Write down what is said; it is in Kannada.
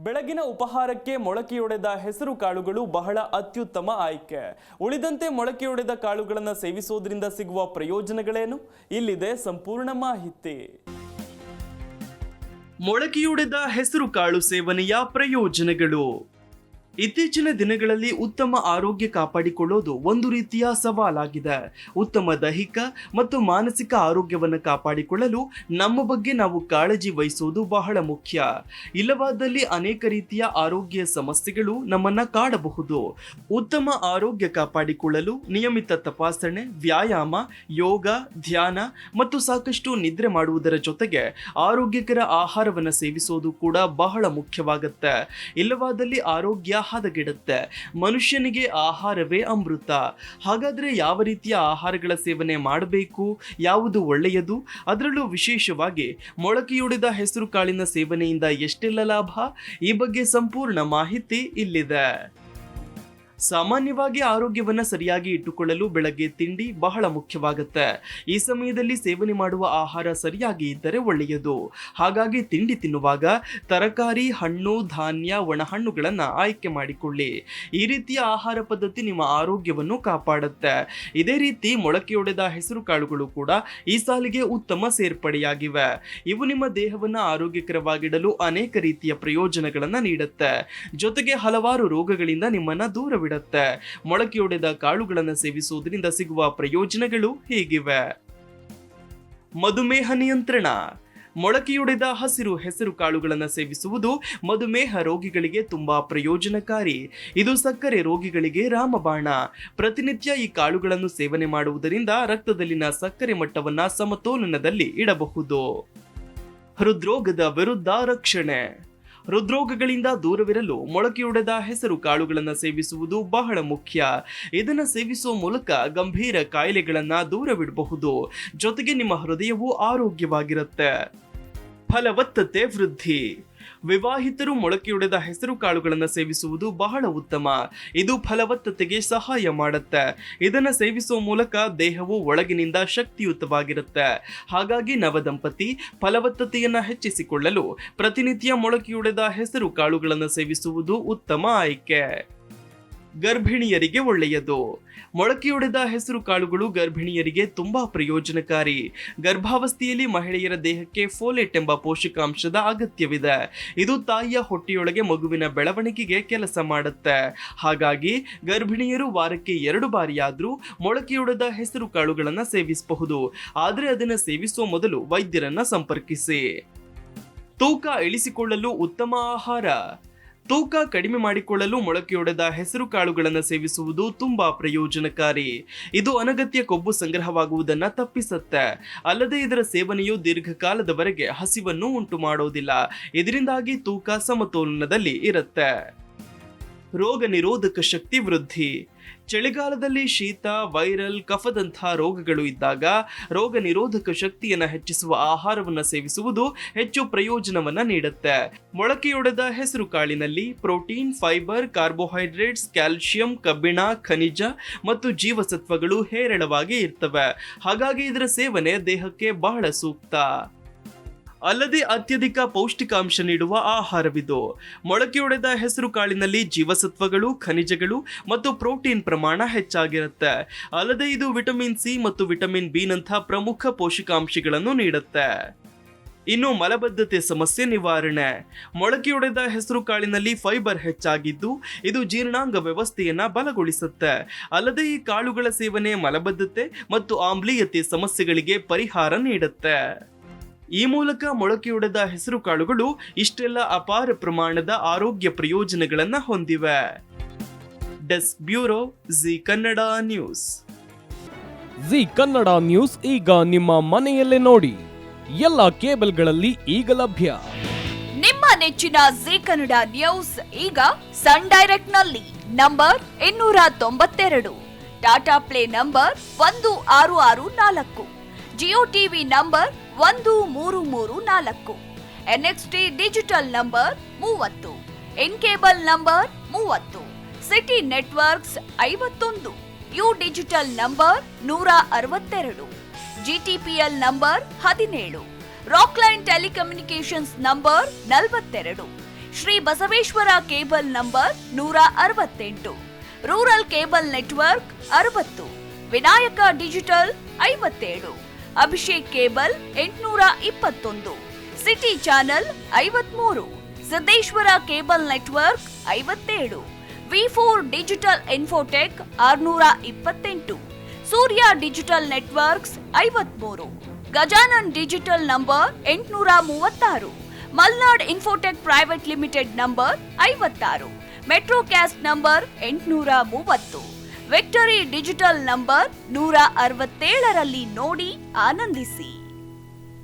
ಬೆಳಗಿನ ಉಪಹಾರಕ್ಕೆ ಮೊಳಕೆಯೊಡೆದ ಹೆಸರು ಕಾಳುಗಳು ಬಹಳ ಅತ್ಯುತ್ತಮ ಆಯ್ಕೆ. ಉಳಿದಂತೆ ಮೊಳಕೆಯೊಡೆದ ಕಾಳುಗಳನ್ನು ಸೇವಿಸುವುದರಿಂದ ಸಿಗುವ ಪ್ರಯೋಜನಗಳೇನು? ಇಲ್ಲಿದೆ ಸಂಪೂರ್ಣ ಮಾಹಿತಿ. ಮೊಳಕೆಯೊಡೆದ ಹೆಸರು ಕಾಳು ಸೇವನೆಯ ಪ್ರಯೋಜನಗಳು. ಇತ್ತೀಚಿನ ದಿನಗಳಲ್ಲಿ ಉತ್ತಮ ಆರೋಗ್ಯ ಕಾಪಾಡಿಕೊಳ್ಳೋದು ಒಂದು ರೀತಿಯ ಸವಾಲಾಗಿದೆ. ಉತ್ತಮ ದೈಹಿಕ ಮತ್ತು ಮಾನಸಿಕ ಆರೋಗ್ಯವನ್ನು ಕಾಪಾಡಿಕೊಳ್ಳಲು ನಮ್ಮ ಬಗ್ಗೆ ನಾವು ಕಾಳಜಿ ವಹಿಸುವುದು ಬಹಳ ಮುಖ್ಯ. ಇಲ್ಲವಾದಲ್ಲಿ ಅನೇಕ ರೀತಿಯ ಆರೋಗ್ಯ ಸಮಸ್ಯೆಗಳು ನಮ್ಮನ್ನ ಕಾಡಬಹುದು. ಉತ್ತಮ ಆರೋಗ್ಯ ಕಾಪಾಡಿಕೊಳ್ಳಲು ನಿಯಮಿತ ತಪಾಸಣೆ, ವ್ಯಾಯಾಮ, ಯೋಗ, ಧ್ಯಾನ ಮತ್ತು ಸಾಕಷ್ಟು ನಿದ್ರೆ ಮಾಡುವುದರ ಜೊತೆಗೆ ಆರೋಗ್ಯಕರ ಆಹಾರವನ್ನು ಸೇವಿಸುವುದು ಕೂಡ ಬಹಳ ಮುಖ್ಯವಾಗುತ್ತೆ. ಇಲ್ಲವಾದಲ್ಲಿ ಆರೋಗ್ಯ ಹದಗೆಡುತ್ತೆ. ಮನುಷ್ಯನಿಗೆ ಆಹಾರವೇ ಅಮೃತ. ಹಾಗಾದ್ರೆ ಯಾವ ರೀತಿಯ ಆಹಾರಗಳ ಸೇವನೆ ಮಾಡಬೇಕು, ಯಾವುದು ಒಳ್ಳೆಯದು, ಅದರಲ್ಲೂ ವಿಶೇಷವಾಗಿ ಮೊಳಕೆಯೊಡೆದ ಹೆಸರು ಕಾಳಿನ ಸೇವನೆಯಿಂದ ಎಷ್ಟೆಲ್ಲ ಲಾಭ, ಈ ಬಗ್ಗೆ ಸಂಪೂರ್ಣ ಮಾಹಿತಿ ಇಲ್ಲಿದೆ. ಸಾಮಾನ್ಯವಾಗಿ ಆರೋಗ್ಯವನ್ನು ಸರಿಯಾಗಿ ಇಟ್ಟುಕೊಳ್ಳಲು ಬೆಳಗ್ಗೆ ತಿಂಡಿ ಬಹಳ ಮುಖ್ಯವಾಗುತ್ತೆ. ಈ ಸಮಯದಲ್ಲಿ ಸೇವನೆ ಮಾಡುವ ಆಹಾರ ಸರಿಯಾಗಿ ಇದ್ದರೆ ಒಳ್ಳೆಯದು. ಹಾಗಾಗಿ ತಿಂಡಿ ತಿನ್ನುವಾಗ ತರಕಾರಿ, ಹಣ್ಣು, ಧಾನ್ಯ, ಒಣಹಣ್ಣುಗಳನ್ನು ಆಯ್ಕೆ ಮಾಡಿಕೊಳ್ಳಿ. ಈ ರೀತಿಯ ಆಹಾರ ಪದ್ಧತಿ ನಿಮ್ಮ ಆರೋಗ್ಯವನ್ನು ಕಾಪಾಡುತ್ತೆ. ಇದೇ ರೀತಿ ಮೊಳಕೆಯೊಡೆದ ಹೆಸರು ಕಾಳುಗಳು ಕೂಡ ಈ ಸಾಲಿಗೆ ಉತ್ತಮ ಸೇರ್ಪಡೆಯಾಗಿವೆ. ಇವು ನಿಮ್ಮ ದೇಹವನ್ನು ಆರೋಗ್ಯಕರವಾಗಿಡಲು ಅನೇಕ ರೀತಿಯ ಪ್ರಯೋಜನಗಳನ್ನು ನೀಡುತ್ತೆ. ಜೊತೆಗೆ ಹಲವಾರು ರೋಗಗಳಿಂದ ನಿಮ್ಮನ್ನ ದೂರವಿಡುತ್ತೆ. ಮೊಳಕೆಯೊಡೆದ ಕಾಳುಗಳನ್ನು ಸೇವಿಸುವುದರಿಂದ ಸಿಗುವ ಪ್ರಯೋಜನಗಳು ಹೀಗಿವೆ. ಮಧುಮೇಹ ನಿಯಂತ್ರಣ. ಮೊಳಕೆಯೊಡೆದ ಹಸಿರು ಹೆಸರು ಕಾಳುಗಳನ್ನು ಸೇವಿಸುವುದು ಮಧುಮೇಹ ರೋಗಿಗಳಿಗೆ ತುಂಬಾ ಪ್ರಯೋಜನಕಾರಿ. ಇದು ಸಕ್ಕರೆ ರೋಗಿಗಳಿಗೆ ರಾಮಬಾಣ. ಪ್ರತಿನಿತ್ಯ ಈ ಕಾಳುಗಳನ್ನು ಸೇವನೆ ಮಾಡುವುದರಿಂದ ರಕ್ತದಲ್ಲಿನ ಸಕ್ಕರೆ ಮಟ್ಟವನ್ನ ಸಮತೋಲನದಲ್ಲಿ ಇಡಬಹುದು. ಹೃದ್ರೋಗದ ವಿರುದ್ಧ ರಕ್ಷಣೆ. ಹೃದ್ರೋಗಗಳಿಂದ ದೂರವಿರಲು ಮೊಳಕೆಯೊಡೆದ ಹೆಸರು ಕಾಳುಗಳನ್ನು ಸೇವಿಸುವುದು ಬಹಳ ಮುಖ್ಯ. ಇದನ್ನು ಸೇವಿಸುವ ಮೂಲಕ ಗಂಭೀರ ಕಾಯಿಲೆಗಳನ್ನು ದೂರವಿಡಬಹುದು. ಜೊತೆಗೆ ನಿಮ್ಮ ಹೃದಯವು ಆರೋಗ್ಯವಾಗಿರುತ್ತೆ. ಫಲವತ್ತತೆ ವೃದ್ಧಿ. ವಿವಾಹಿತರು ಮೊಳಕೆಯೊಡೆದ ಹೆಸರು ಕಾಳುಗಳನ್ನು ಸೇವಿಸುವುದು ಬಹಳ ಉತ್ತಮ. ಇದು ಫಲವತ್ತತೆಗೆ ಸಹಾಯ ಮಾಡುತ್ತೆ. ಇದನ್ನು ಸೇವಿಸುವ ಮೂಲಕ ದೇಹವು ಒಳಗಿನಿಂದ ಶಕ್ತಿಯುತವಾಗಿರುತ್ತೆ. ಹಾಗಾಗಿ ನವದಂಪತಿ ಫಲವತ್ತತೆಯನ್ನು ಹೆಚ್ಚಿಸಿಕೊಳ್ಳಲು ಪ್ರತಿನಿತ್ಯ ಮೊಳಕೆಯೊಡೆದ ಹೆಸರು ಕಾಳುಗಳನ್ನು ಸೇವಿಸುವುದು ಉತ್ತಮ ಆಯ್ಕೆ. ಗರ್ಭಿಣಿಯರಿಗೆ ಒಳ್ಳೆಯದು. ಮೊಳಕೆಯೊಡೆದ ಹೆಸರು ಕಾಳುಗಳು ಗರ್ಭಿಣಿಯರಿಗೆ ತುಂಬಾ ಪ್ರಯೋಜನಕಾರಿ. ಗರ್ಭಾವಸ್ಥೆಯಲ್ಲಿ ಮಹಿಳೆಯರ ದೇಹಕ್ಕೆ ಫೋಲೇಟ್ ಎಂಬ ಪೋಷಕಾಂಶದ ಅಗತ್ಯವಿದೆ. ಇದು ತಾಯಿಯ ಹೊಟ್ಟೆಯೊಳಗೆ ಮಗುವಿನ ಬೆಳವಣಿಗೆಗೆ ಕೆಲಸ ಮಾಡುತ್ತೆ. ಹಾಗಾಗಿ ಗರ್ಭಿಣಿಯರು ವಾರಕ್ಕೆ 2 ಬಾರಿಯಾದ್ರೂ ಮೊಳಕೆಯೊಡೆದ ಹೆಸರು ಕಾಳುಗಳನ್ನು ಸೇವಿಸಬಹುದು. ಆದರೆ ಅದನ್ನು ಸೇವಿಸುವ ಮೊದಲು ವೈದ್ಯರನ್ನ ಸಂಪರ್ಕಿಸಿ. ತೂಕ ಇಳಿಸಿಕೊಳ್ಳಲು ಉತ್ತಮ ಆಹಾರ. ತೂಕ ಕಡಿಮೆ ಮಾಡಿಕೊಳ್ಳಲು ಮೊಳಕೆಯೊಡೆದ ಹೆಸರು ಕಾಳುಗಳನ್ನು ಸೇವಿಸುವುದು ತುಂಬಾ ಪ್ರಯೋಜನಕಾರಿ. ಇದು ಅನಗತ್ಯ ಕೊಬ್ಬು ಸಂಗ್ರಹವಾಗುವುದನ್ನು ತಪ್ಪಿಸುತ್ತೆ. ಅಲ್ಲದೆ ಇದರ ಸೇವನೆಯು ದೀರ್ಘಕಾಲದವರೆಗೆ ಹಸಿವನ್ನು ಉಂಟು ಮಾಡೋದಿಲ್ಲ. ಇದರಿಂದಾಗಿ ತೂಕ ಸಮತೋಲನದಲ್ಲಿ ಇರುತ್ತೆ. ರೋಗ ನಿರೋಧಕ ಶಕ್ತಿ ವೃದ್ಧಿ. ಚಳಿಗಾಲದಲ್ಲಿ ಶೀತ, ವೈರಲ್, ಕಫದಂತಹ ರೋಗಗಳು ಇದ್ದಾಗ ರೋಗ ನಿರೋಧಕ ಶಕ್ತಿಯನ್ನು ಹೆಚ್ಚಿಸುವ ಆಹಾರವನ್ನು ಸೇವಿಸುವುದು ಹೆಚ್ಚು ಪ್ರಯೋಜನವನ್ನ ನೀಡುತ್ತೆ. ಮೊಳಕೆಯೊಡೆದ ಹೆಸರು ಕಾಳಿನಲ್ಲಿ ಪ್ರೋಟೀನ್, ಫೈಬರ್, ಕಾರ್ಬೋಹೈಡ್ರೇಟ್ಸ್, ಕ್ಯಾಲ್ಸಿಯಂ, ಕಬ್ಬಿಣ, ಖನಿಜ ಮತ್ತು ಜೀವಸತ್ವಗಳು ಹೇರಳವಾಗಿ ಇರ್ತವೆ. ಹಾಗಾಗಿ ಇದರ ಸೇವನೆ ದೇಹಕ್ಕೆ ಬಹಳ ಸೂಕ್ತ. ಅಲ್ಲದೆ ಅತ್ಯಧಿಕ ಪೌಷ್ಟಿಕಾಂಶ ನೀಡುವ ಆಹಾರವಿದು. ಮೊಳಕೆಯೊಡೆದ ಹೆಸರು ಕಾಳಿನಲ್ಲಿ ಜೀವಸತ್ವಗಳು, ಖನಿಜಗಳು ಮತ್ತು ಪ್ರೋಟೀನ್ ಪ್ರಮಾಣ ಹೆಚ್ಚಾಗಿರುತ್ತೆ. ಅಲ್ಲದೆ ಇದು ವಿಟಮಿನ್ ಸಿ ಮತ್ತು ವಿಟಮಿನ್ ಬಿ ನಂತಹ ಪ್ರಮುಖ ಪೋಷಕಾಂಶಗಳನ್ನು ನೀಡುತ್ತೆ. ಇನ್ನು ಮಲಬದ್ಧತೆ ಸಮಸ್ಯೆ ನಿವಾರಣೆ. ಮೊಳಕೆಯೊಡೆದ ಹೆಸರು ಕಾಳಿನಲ್ಲಿ ಫೈಬರ್ ಹೆಚ್ಚಾಗಿದ್ದು ಇದು ಜೀರ್ಣಾಂಗ ವ್ಯವಸ್ಥೆಯನ್ನ ಬಲಗೊಳಿಸುತ್ತೆ. ಅಲ್ಲದೆ ಈ ಕಾಳುಗಳ ಸೇವನೆ ಮಲಬದ್ಧತೆ ಮತ್ತು ಆಮ್ಲೀಯತೆ ಸಮಸ್ಯೆಗಳಿಗೆ ಪರಿಹಾರ ನೀಡುತ್ತೆ. ಈ ಮೂಲಕ ಮೊಳಕೆಯೊಡೆದ ಹೆಸರು ಕಾಳುಗಳು ಇಷ್ಟೆಲ್ಲ ಅಪಾರ ಪ್ರಮಾಣದ ಆರೋಗ್ಯ ಪ್ರಯೋಜನಗಳನ್ನು ಹೊಂದಿವೆ. Desk bureau, G Kannada news. G Kannada news ಈಗ ನಿಮ್ಮ ಮನೆಯಲ್ಲೇ ನೋಡಿ. ಎಲ್ಲ ಕೇಬಲ್ಗಳಲ್ಲಿ ಈಗ ಲಭ್ಯ. ನಿಮ್ಮ ನೆಚ್ಚಿನ ಜಿ ಕನ್ನಡ ನ್ಯೂಸ್ ಈಗ ಸನ್ ಡೈರೆಕ್ಟ್ ನಲ್ಲಿ number 292, Tata play number 1664, Jio TV number 1334, NXT digital number 30, in cable number 30, city networks 51, U digital number 162, GTPL number 17, Rockline telecommunications number 42, Shri Basaveshwara cable number 168, rural cable network 60, Vinayaka digital 57, Abhishek cable 821, city channel 53, Siddeshwara cable network 57, V4 digital Infotech 628, Surya digital networks 53, Gajanan digital number 836, Malnad infotech private limited number 56, Metrocast number 830, Victory digital number 167ರಲ್ಲಿ ನೋಡಿ ಆನಂದಿಸಿ.